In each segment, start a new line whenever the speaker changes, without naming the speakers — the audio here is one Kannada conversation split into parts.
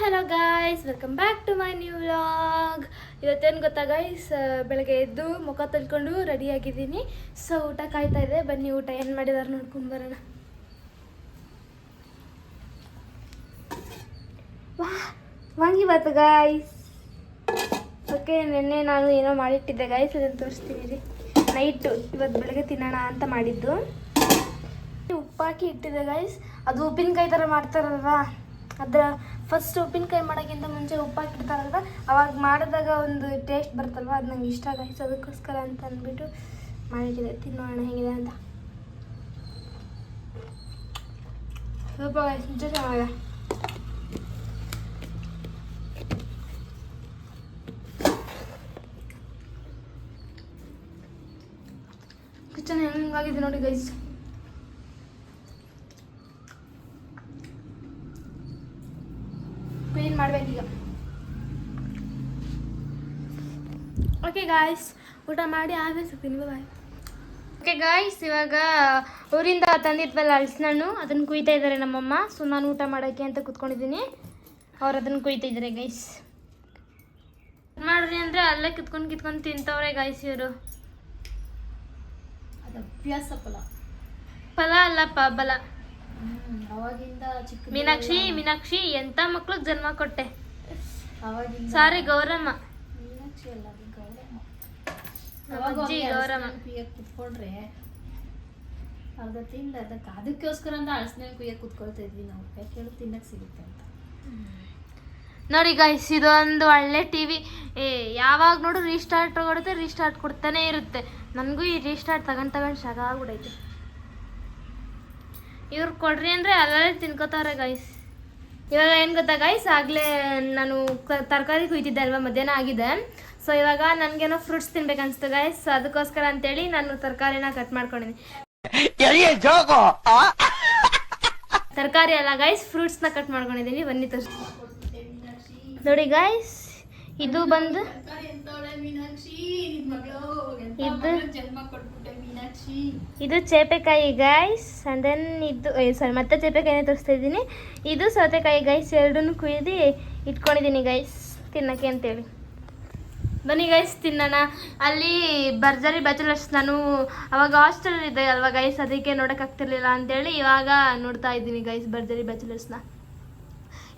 Hello guys, welcome back to my new vlog. ಇವತ್ತೇನು ಗೊತ್ತಾ ಗಾಯ್ಸ್, ಬೆಳಗ್ಗೆ ಎದ್ದು ಮುಖ ತೊಳ್ಕೊಂಡು ರೆಡಿ ಆಗಿದ್ದೀನಿ. ಸೊ ಊಟ ಕಾಯ್ತಾ ಇದೆ, ಬನ್ನಿ ಊಟ ಏನು ಮಾಡಿದಾರೆ ನೋಡ್ಕೊಂಡು ಬರೋಣ. ವಾಂಗಿ ಬಾತು ಗಾಯ್ಸ್. ಓಕೆ, ನಿನ್ನೆ ನಾನು ಏನೋ ಮಾಡಿಟ್ಟಿದ್ದೆ ಗಾಯ್ಸ್, ಅದನ್ನು ತೋರಿಸ್ತೀನಿ ರೀ. ನೈಟು ಇವತ್ತು ಬೆಳಗ್ಗೆ ತಿನ್ನೋಣ ಅಂತ ಮಾಡಿದ್ದು. ಉಪ್ಪಾಕಿ ಇಟ್ಟಿದ್ದೆ ಗಾಯ್ಸ್. ಅದು ಉಪ್ಪಿನಕಾಯಿ ಥರ ಮಾಡ್ತಾರಲ್ವಾ, ಅದರ ಫಸ್ಟ್ ಉಪ್ಪಿನಕಾಯಿ ಮಾಡೋಕ್ಕಿಂತ ಮುಂಚೆ ಉಪ್ಪಾಕಿಡ್ತಾರಲ್ವ, ಅವಾಗ ಮಾಡಿದಾಗ ಒಂದು ಟೇಸ್ಟ್ ಬರ್ತಲ್ವ, ಅದು ನಂಗೆ ಇಷ್ಟ ಗಾಯ್ಸ್. ಅದಕ್ಕೋಸ್ಕರ ಅಂತ ಅಂದ್ಬಿಟ್ಟು ಮಾಡಿಟ್ಟಿದೆ. ತಿನ್ನೋಣ ಹೇಗಿದೆ ಅಂತ. ಸ್ವಲ್ಪ ಗಾಯ್ಸ್ ನಿಜ ಚೆನ್ನಾಗಿದೆ. ಕಿಚನ್ ಹೆಂಗಾಗಿದೆ ನೋಡಿ ಗೈಸ್. ಕ್ಲೀನ್ ಮಾಡ್ಬೇಕೀಗ. ಓಕೆ ಗಾಯ್ಸ್, ಊಟ ಮಾಡಿ ಆಮೇಲೆ ಸಿಗ್ತೀನಿ. ಬಾಯ್. ಓಕೆ ಗಾಯ್ಸ್, ಇವಾಗ ಊರಿಂದ ತಂದಿದ್ವಲ್ಲ ಹಲಸಿನಣ್ಣು, ಅದನ್ನು ಕುಯ್ತಾ ಇದ್ದಾರೆ ನಮ್ಮಮ್ಮ. ಸೊ ನಾನು ಊಟ ಮಾಡೋಕ್ಕೆ ಅಂತ ಕೂತ್ಕೊಂಡಿದ್ದೀನಿ, ಅವ್ರು ಅದನ್ನು ಕುಯ್ತಾ ಇದ್ದಾರೆ ಗೈಸ್. ಮಾಡ್ರಿ ಅಂದರೆ ಅಲ್ಲೇ ಕಿತ್ಕೊಂಡು ತಿಂತವ್ರೆ ಗಾಯ್ಸ್ ಇವರು.
ಅದು ಅಭ್ಯಾಸ
ಫಲ ಅಲ್ಲಪ್ಪ, ಬಲ.
ಅವಾಗಿಂದ ಚಿಕ್ಕ
ಮೀನಾಕ್ಷಿ ಎಂತ ಮಕ್ಳಿಗೆ ಜನ್ಮ ಕೊಟ್ಟೆ.
ಅವಾಗಿಂದ
ಸಾರಿ ಗೌರಮ್ಮ,
ಮೀನಾಕ್ಷಿ ಅಲ್ಲ, ಅದು ಗೌರಮ್ಮ.
ಅಜ್ಜಿ ಗೌರಮ್ಮ
ಕುಯ್ಯಕ್ಕೆ ಕುತ್ಕೊಂಡ್ರೆ ಅರ್ಧ ತಿಂದ ಅದಕ್ಕೋಸ್ಕರ ಅಂತ ಹಳಸಿನ ಕುಯ್ಯಕ್ಕೆ ಕುತ್ಕೊಳ್ತಾ ಇದ್ವಿ ನಾವು. ಯಾಕೆ ಹೇಳಿ ತಿನ್ನಕ್ಕೆ ಸಿಗುತ್ತೆ ಅಂತ.
ನೋಡಿ ಗೈಸ್, ಇದೊಂದು ಒಳ್ಳೆ ಟಿವಿ. ಯಾವಾಗ ನೋಡು ರೀಸ್ಟಾರ್ಟ್ ಕೊಡ್ತಾನೆ ಇರುತ್ತೆ. ನನಗೂ ಈ ರೀಸ್ಟಾರ್ಟ್ ತಗೊಂಡು ಸಾಕಾಗ್ಬಿಡೈತೆ. ಇವ್ರು ಕೊಡ್ರಿ ಅಂದರೆ ಅಲ್ಲೇ ತಿನ್ಕೋತಾರೆ ಗೈಸ್. ಇವಾಗ ಏನು ಗೊತ್ತಾ ಗೈಸ್, ಆಗಲೇ ನಾನು ತರಕಾರಿ ಕುಯ್ತಿದ್ದೆ ಅಲ್ವಾ, ಮಧ್ಯಾಹ್ನ ಆಗಿದೆ. ಸೊ ಇವಾಗ ನನಗೇನೋ ಫ್ರೂಟ್ಸ್ ತಿನ್ಬೇಕನ್ನಿಸ್ತು ಗೈಸ್. ಅದಕ್ಕೋಸ್ಕರ ಅಂತೇಳಿ ನಾನು ತರಕಾರಿನ ಕಟ್ ಮಾಡ್ಕೊಂಡಿದ್ದೀನಿ. ತರಕಾರಿ ಅಲ್ಲ ಗೈಸ್, ಫ್ರೂಟ್ಸ್ನ ಕಟ್ ಮಾಡ್ಕೊಂಡಿದ್ದೀನಿ. ಬನ್ನಿ ತೋರಿಸಿ ನೋಡಿ ಗೈಸ್. ಇದು ಬಂದು ಇದು ಚೇಪೆಕಾಯಿ ಗೈಸ್. ಅಂಡ್ ದೆನ್ ಇದು ಮತ್ತೆ ಚೇಪೆಕಾಯಿನೇ ತೋರಿಸ್ತಾ ಇದ್ದೀನಿ. ಇದು ಸೌತೆಕಾಯಿ ಗೈಸ್. ಎರಡನ್ನೂ ಕುಯ್ದು ಇಟ್ಕೊಂಡಿದ್ದೀನಿ ಗೈಸ್ ತಿನ್ನಕ್ಕೆ ಅಂತೇಳಿ. ಬನ್ನಿ ಗೈಸ್ ತಿನ್ನೋಣ. ಅಲ್ಲಿ ಭರ್ಜರಿ ಬ್ಯಾಚುಲರ್ಸ್, ನಾನು ಅವಾಗ ಹಾಸ್ಟೆಲ್ ಇದ್ದೆ ಅಲ್ವಾ ಗೈಸ್, ಅದಕ್ಕೆ ನೋಡೋಕ್ಕಾಗ್ತಿರ್ಲಿಲ್ಲ ಅಂತೇಳಿ ಇವಾಗ ನೋಡ್ತಾ ಇದ್ದೀನಿ ಗೈಸ್ ಭರ್ಜರಿ ಬ್ಯಾಚುಲರ್ಸ್ನ.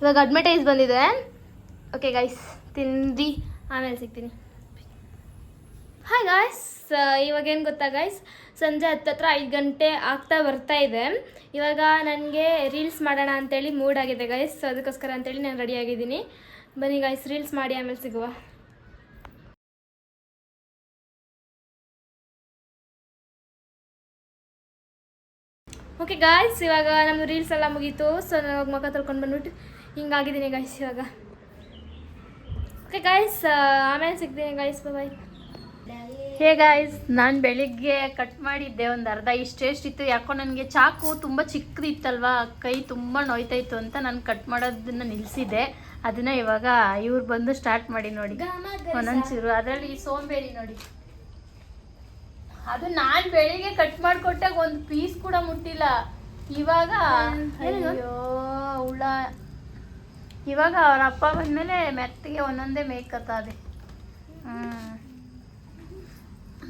ಇವಾಗ ಅಡ್ವರ್ಟೈಸ್ ಬಂದಿದೆ. ಓಕೆ ಗೈಸ್, ತಿಂದು ಆಮೇಲೆ ಸಿಗ್ತೀನಿ. ಹಾಯ್ ಗಾಯ್ಸ್, ಇವಾಗ ಏನು ಗೊತ್ತಾ ಗೈಸ್, ಸಂಜೆ ಹತ್ತತ್ರ 5 ಗಂಟೆ ಆಗ್ತಾ ಬರ್ತಾ ಇದೆ. ಇವಾಗ ನನಗೆ ರೀಲ್ಸ್ ಮಾಡೋಣ ಅಂತೇಳಿ ಮೂಡ್ ಆಗಿದೆ ಗೈಸ್. ಸೊ ಅದಕ್ಕೋಸ್ಕರ ಅಂತೇಳಿ ನಾನು ರೆಡಿ ಆಗಿದ್ದೀನಿ. ಬನ್ನಿ ಗೈಸ್, ರೀಲ್ಸ್ ಮಾಡಿ ಆಮೇಲೆ ಸಿಗುವ. ಓಕೆ ಗಾಯ್ಸ್, ಇವಾಗ ನಮ್ಮದು ರೀಲ್ಸ್ ಎಲ್ಲ ಮುಗೀತು. ಸೊ ನಾನು ಮುಖ ತೊಳ್ಕೊಂಡು ಬಂದ್ಬಿಟ್ಟು ಹಿಂಗಾಗಿದ್ದೀನಿ ಗೈಸ್ ಇವಾಗ. ಓಕೆ ಗಾಯ್ಸ್, ಆಮೇಲೆ ಸಿಗ್ತೀನಿ ಗೈಸ್. ಬಾಯ್.
ಹೇ ಗಾಯ್ಸ್, ನಾನು ಬೆಳಿಗ್ಗೆ ಕಟ್ ಮಾಡಿದ್ದೆ ಒಂದು ಅರ್ಧ ಇಷ್ಟೆಷ್ಟಿತ್ತು. ಯಾಕೋ ನನಗೆ ಚಾಕು ತುಂಬ ಚಿಕ್ಕದಿತ್ತಲ್ವಾ, ಕೈ ತುಂಬ ನೋಯ್ತಾ ಇತ್ತು ಅಂತ ನಾನು ಕಟ್ ಮಾಡೋದನ್ನ ನಿಲ್ಲಿಸಿದ್ದೆ. ಅದನ್ನ ಇವಾಗ ಇವ್ರು ಬಂದು ಸ್ಟಾರ್ಟ್ ಮಾಡಿ ನೋಡಿ ಒಂದೊಂಚೂರು. ಅದರಲ್ಲಿ ಸೋಂಬೇರಿ ನೋಡಿ, ಅದು ನಾನು ಬೆಳಿಗ್ಗೆ ಕಟ್ ಮಾಡಿಕೊಟ್ಟಾಗ ಒಂದು ಪೀಸ್ ಕೂಡ ಮುಟ್ಟಿಲ್ಲ. ಇವಾಗ ಅಯ್ಯೋ ಹುಳ. ಇವಾಗ ಅವ್ರ ಅಪ್ಪ ಬಂದಮೇಲೆ ಮೆತ್ತಿಗೆ ಒಂದೊಂದೇ ಮೇಯ್ಕತ್ತದೆ.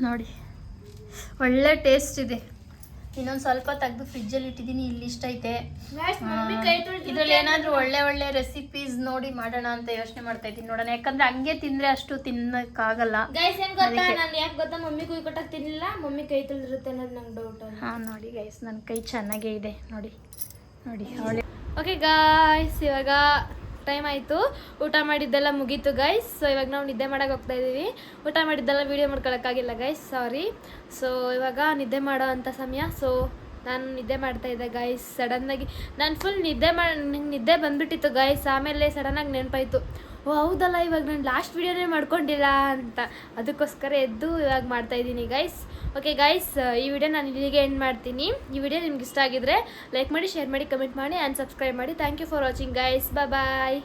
ನೋಡಿ ಒಳ್ಳೆ ಟೇಸ್ಟ್ ಇದೆ. ಇನ್ನೊಂದು ಸ್ವಲ್ಪ ತೆಗೆದು ಫ್ರಿಜ್ಜಲ್ಲಿ ಇಟ್ಟಿದ್ದೀನಿ. ಇಲ್ಲಿ ಇಷ್ಟ ಐತೆ. ಇದ್ರಲ್ಲಿ ಏನಾದರೂ ಒಳ್ಳೆ ರೆಸಿಪೀಸ್ ನೋಡಿ ಮಾಡೋಣ ಅಂತ ಯೋಚನೆ ಮಾಡ್ತಾ ಇದ್ದೀನಿ. ನೋಡೋಣ, ಯಾಕಂದ್ರೆ ಹಂಗೆ ತಿಂದ್ರೆ ಅಷ್ಟು ತಿನ್ನಕ್ಕಾಗಲ್ಲ
ಗೈಸ್. ಏನು ಗೊತ್ತಾ, ನಾನು ಯಾಕೆ ಗೊತ್ತಾ ಮಮ್ಮಿ ಕುಯ್ ಕೊಟ್ಟಾಗ ತಿನ್ನಲಿಲ್ಲ, ಮಮ್ಮಿ ಕೈ ತೊಳೆದಿರುತ್ತೆ ಅನ್ನೋದು ನಂಗೆ ಡೌಟ್.
ಹಾಂ ನೋಡಿ ಗೈಸ್, ನನ್ನ ಕೈ ಚೆನ್ನಾಗೇ ಇದೆ ನೋಡಿ.
ಓಕೆ ಗಾಯ್ಸ್, ಇವಾಗ ಟೈಮ್ ಆಯಿತು. ಊಟ ಮಾಡಿದ್ದೆಲ್ಲ ಮುಗೀತು ಗೈಸ್. ಸೊ ಇವಾಗ ನಾವು ನಿದ್ದೆ ಮಾಡೋಕೆ ಹೋಗ್ತಾ ಇದ್ದೀವಿ. ಊಟ ಮಾಡಿದ್ದೆಲ್ಲ ವೀಡಿಯೋ ಮಾಡ್ಕೊಳಕ್ಕಾಗಿಲ್ಲ ಗೈಸ್, ಸಾರಿ. ಸೊ ಇವಾಗ ನಿದ್ದೆ ಮಾಡೋ ಅಂಥ ಸಮಯ. ಸೊ ನಾನು ನಿದ್ದೆ ಮಾಡ್ತಾ ಇದ್ದೆ ಗೈಸ್. ಸಡನ್ನಾಗಿ ನಾನು ಫುಲ್ ನಿದ್ದೆ ಬಂದುಬಿಟ್ಟಿತ್ತು ಗೈಸ್. ಆಮೇಲೆ ಸಡನ್ನಾಗಿ ನೆನಪಾಯಿತು, ಓ ಹೌದಲ್ಲ, ಇವಾಗ ನಾನು ಲಾಸ್ಟ್ ವೀಡಿಯೋನೇ ಮಾಡ್ಕೊಂಡಿಲ್ಲ ಅಂತ. ಅದಕ್ಕೋಸ್ಕರ ಎದ್ದು ಇವಾಗ ಮಾಡ್ತಾಯಿದ್ದೀನಿ ಗೈಸ್. ಓಕೆ ಗೈಸ್, ಈ ವಿಡಿಯೋ ನಾನು ಇಲ್ಲಿಗೆ ಎಂಡ್ ಮಾಡ್ತೀನಿ. ಈ ವಿಡಿಯೋ ನಿಮ್ಗೆ ಇಷ್ಟ ಆಗಿದ್ರೆ ಲೈಕ್ ಮಾಡಿ, ಶೇರ್ ಮಾಡಿ, ಕಮೆಂಟ್ ಮಾಡಿ ಆ್ಯಂಡ್ ಸಬ್ಸ್ಕ್ರೈಬ್ ಮಾಡಿ. Thank you for watching guys. Bye.